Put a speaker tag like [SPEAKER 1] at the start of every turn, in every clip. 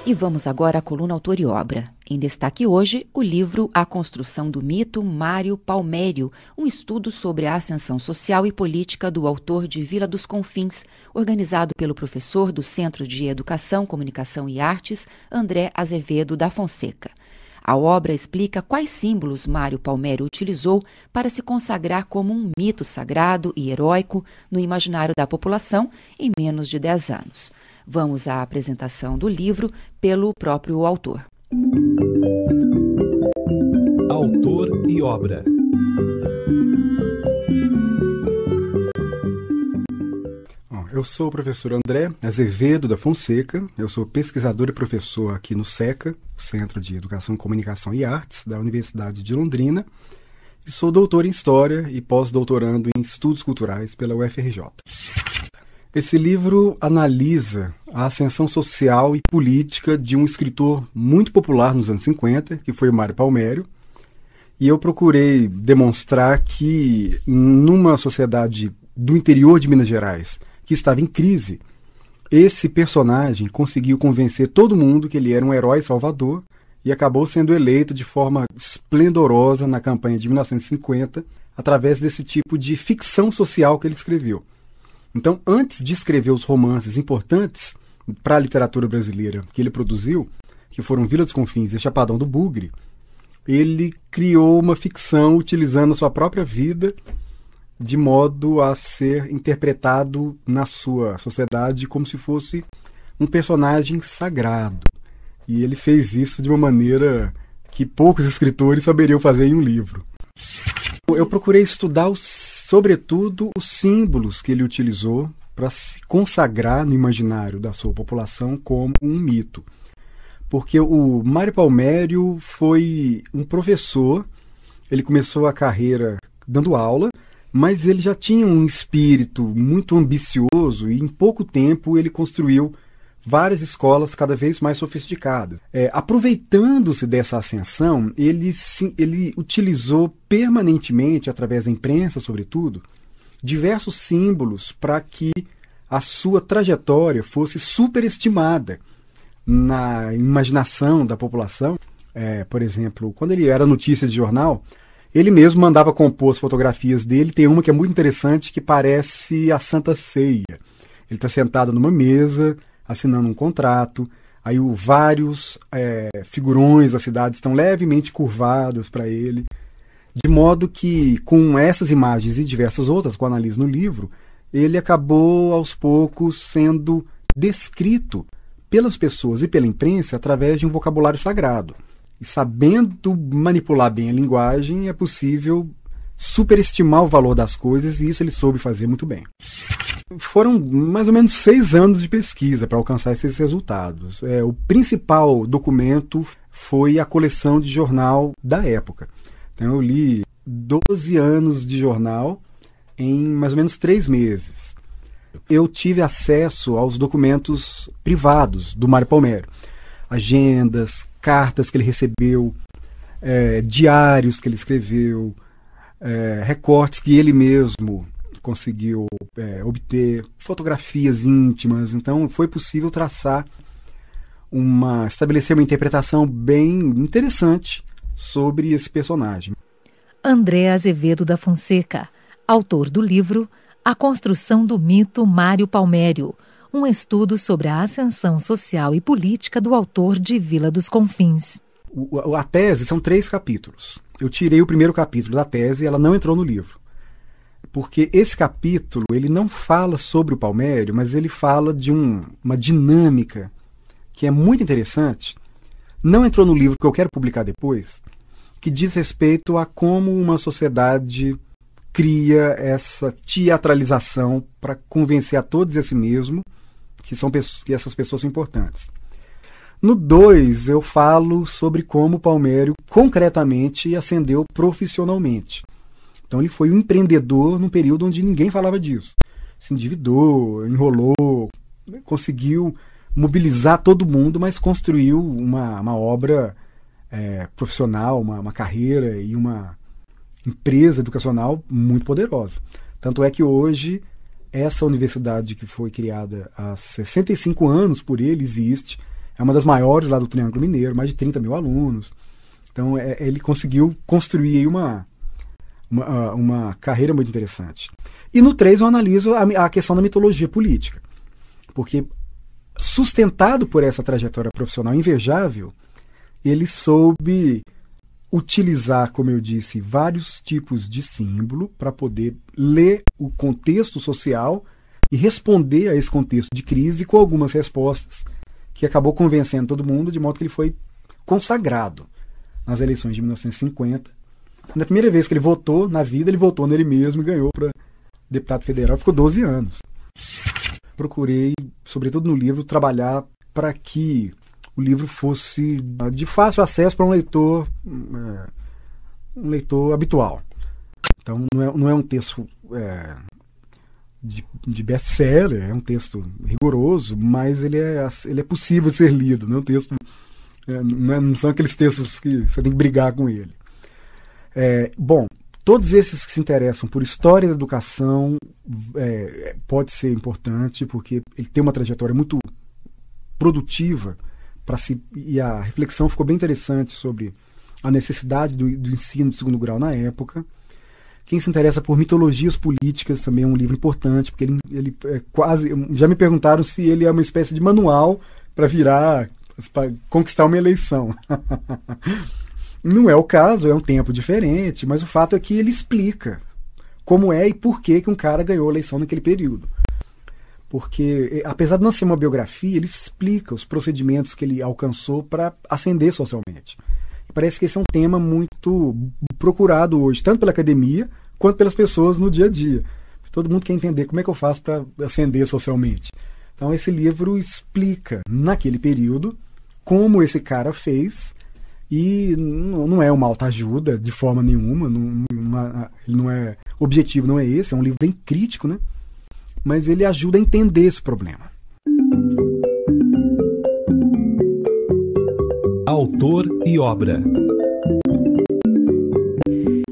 [SPEAKER 1] E vamos agora à coluna Autor e Obra. Em destaque hoje, o livro A Construção do Mito, Mário Palmério, um estudo sobre a ascensão social e política do autor de Vila dos Confins, organizado pelo professor do Centro de Educação, Comunicação e Artes, André Azevedo da Fonseca. A obra explica quais símbolos Mário Palmério utilizou para se consagrar como um mito sagrado e heróico no imaginário da população em menos de 10 anos. Vamos à apresentação do livro pelo próprio autor.
[SPEAKER 2] Autor e obra.
[SPEAKER 3] Eu sou o professor André Azevedo da Fonseca, eu sou pesquisador e professor aqui no SECA, Centro de Educação, Comunicação e Artes, da Universidade de Londrina, e sou doutor em História e pós-doutorando em Estudos Culturais pela UFRJ. Esse livro analisa a ascensão social e política de um escritor muito popular nos anos 50, que foi o Mário Palmério, e eu procurei demonstrar que numa sociedade do interior de Minas Gerais, que estava em crise, esse personagem conseguiu convencer todo mundo que ele era um herói salvador e acabou sendo eleito de forma esplendorosa na campanha de 1950, através desse tipo de ficção social que ele escreveu. Então, antes de escrever os romances importantes para a literatura brasileira que ele produziu, que foram Vila dos Confins e Chapadão do Bugre, ele criou uma ficção utilizando a sua própria vida de modo a ser interpretado na sua sociedade como se fosse um personagem sagrado. E ele fez isso de uma maneira que poucos escritores saberiam fazer em um livro. Eu procurei estudar, sobretudo, os símbolos que ele utilizou para se consagrar no imaginário da sua população como um mito. Porque o Mário Palmério foi um professor, ele começou a carreira dando aula, mas ele já tinha um espírito muito ambicioso e em pouco tempo ele construiu várias escolas cada vez mais sofisticadas. Aproveitando-se dessa ascensão, ele utilizou permanentemente, através da imprensa sobretudo, diversos símbolos para que a sua trajetória fosse superestimada na imaginação da população. Por exemplo, quando ele era notícia de jornal, ele mesmo mandava compor as fotografias dele. Tem uma que é muito interessante, que parece a Santa Ceia. Ele está sentado numa mesa, assinando um contrato, aí vários figurões da cidade estão levemente curvados para ele, de modo que, com essas imagens e diversas outras que eu analiso no livro, ele acabou, aos poucos, sendo descrito pelas pessoas e pela imprensa através de um vocabulário sagrado. E sabendo manipular bem a linguagem, é possível superestimar o valor das coisas, e isso ele soube fazer muito bem. Foram mais ou menos 6 anos de pesquisa para alcançar esses resultados. O principal documento foi a coleção de jornal da época. Então eu li 12 anos de jornal em mais ou menos 3 meses. Eu tive acesso aos documentos privados do Mário Palmério. Agendas, cartas que ele recebeu, diários que ele escreveu, recortes que ele mesmo conseguiu obter, fotografias íntimas. Então foi possível estabelecer uma interpretação bem interessante sobre esse personagem.
[SPEAKER 4] André Azevedo da Fonseca, autor do livro A Construção do Mito Mário Palmério, um estudo sobre a ascensão social e política do autor de Vila dos Confins.
[SPEAKER 3] A tese são 3 capítulos. Eu tirei o primeiro capítulo da tese e ela não entrou no livro. Porque esse capítulo ele não fala sobre o Palmério, mas ele fala de uma dinâmica que é muito interessante. Não entrou no livro que eu quero publicar depois, que diz respeito a como uma sociedade cria essa teatralização para convencer a todos a si mesmo que essas pessoas são importantes. No 2, eu falo sobre como o Palmério concretamente ascendeu profissionalmente. Então ele foi um empreendedor num período onde ninguém falava disso. Se endividou, enrolou, conseguiu mobilizar todo mundo, mas construiu uma obra profissional, uma carreira e uma empresa educacional muito poderosa. Tanto é que hoje essa universidade que foi criada há 65 anos por ele existe. é uma das maiores lá do Triângulo Mineiro, mais de 30 mil alunos. Então ele conseguiu construir aí uma carreira muito interessante. E no 3 eu analiso a questão da mitologia política, porque sustentado por essa trajetória profissional invejável, ele soube utilizar, como eu disse, vários tipos de símbolo para poder ler o contexto social e responder a esse contexto de crise com algumas respostas que acabou convencendo todo mundo, de modo que ele foi consagrado nas eleições de 1950. Na primeira vez que ele votou na vida, ele votou nele mesmo e ganhou para deputado federal. Ficou 12 anos. Procurei, sobretudo no livro, trabalhar para que o livro fosse de fácil acesso para um leitor habitual. Então não é um texto de best-seller, é um texto rigoroso, mas ele é possível de ser lido. Não é um texto, não são aqueles textos que você tem que brigar com ele. Bom, todos esses que se interessam por história da educação pode ser importante, porque ele tem uma trajetória muito produtiva e a reflexão ficou bem interessante sobre a necessidade do ensino de segundo grau na época. Quem se interessa por mitologias políticas também é um livro importante, porque ele é quase... Já me perguntaram se ele é uma espécie de manual para conquistar uma eleição. Não é o caso, é um tempo diferente, mas o fato é que ele explica como é e por que um cara ganhou a eleição naquele período. Porque, apesar de não ser uma biografia, ele explica os procedimentos que ele alcançou para ascender socialmente. E parece que esse é um tema muito procurado hoje, tanto pela academia quanto pelas pessoas no dia a dia. Todo mundo quer entender como é que eu faço para ascender socialmente. Então esse livro explica, naquele período, como esse cara fez. E não é uma autoajuda de forma nenhuma, ele não é, o objetivo não é esse, é um livro bem crítico, né? Mas ele ajuda a entender esse problema.
[SPEAKER 2] Autor e obra.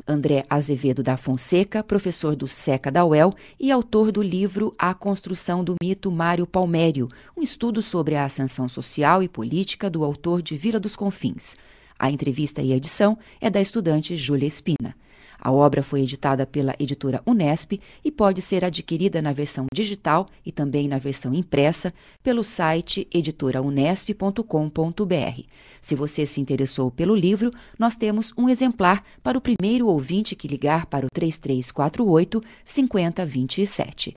[SPEAKER 1] André Azevedo da Fonseca, professor do SECA da UEL e autor do livro A Construção do Mito Mário Palmério, um estudo sobre a ascensão social e política do autor de Vila dos Confins. A entrevista e a edição é da estudante Júlia Espina. A obra foi editada pela editora Unesp e pode ser adquirida na versão digital e também na versão impressa pelo site editoraunesp.com.br. Se você se interessou pelo livro, nós temos um exemplar para o primeiro ouvinte que ligar para o 3348 5027.